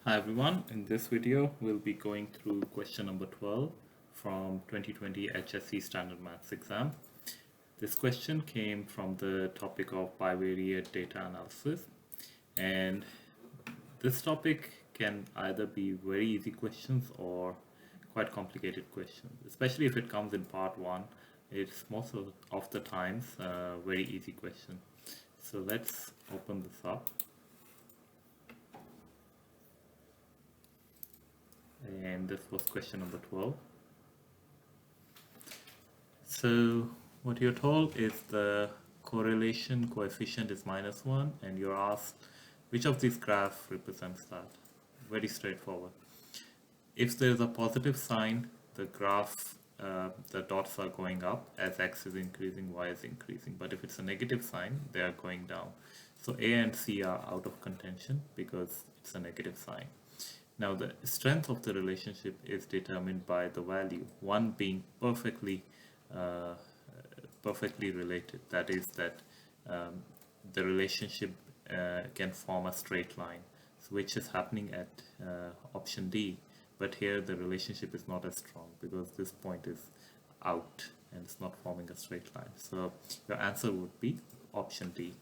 Hi everyone, in this video we'll be going through question number 12 from 2020 HSC Standard Maths exam. This question came from the topic of bivariate data analysis, and this topic can either be very easy questions or quite complicated questions, especially if it comes in part 1. It's most of the times very easy question. So let's open this up. And this was question number 12. So what you're told is the correlation coefficient is -1, and you're asked which of these graphs represents that. Very straightforward. If there's a positive sign, the graph, the dots are going up as x is increasing, y is increasing. But if it's a negative sign, they are going down. So A and C are out of contention because it's a negative sign. Now the strength of the relationship is determined by the value, one being perfectly related. That is that the relationship can form a straight line, so which is happening at option D. But here the relationship is not as strong because this point is out and it's not forming a straight line. So your answer would be option D.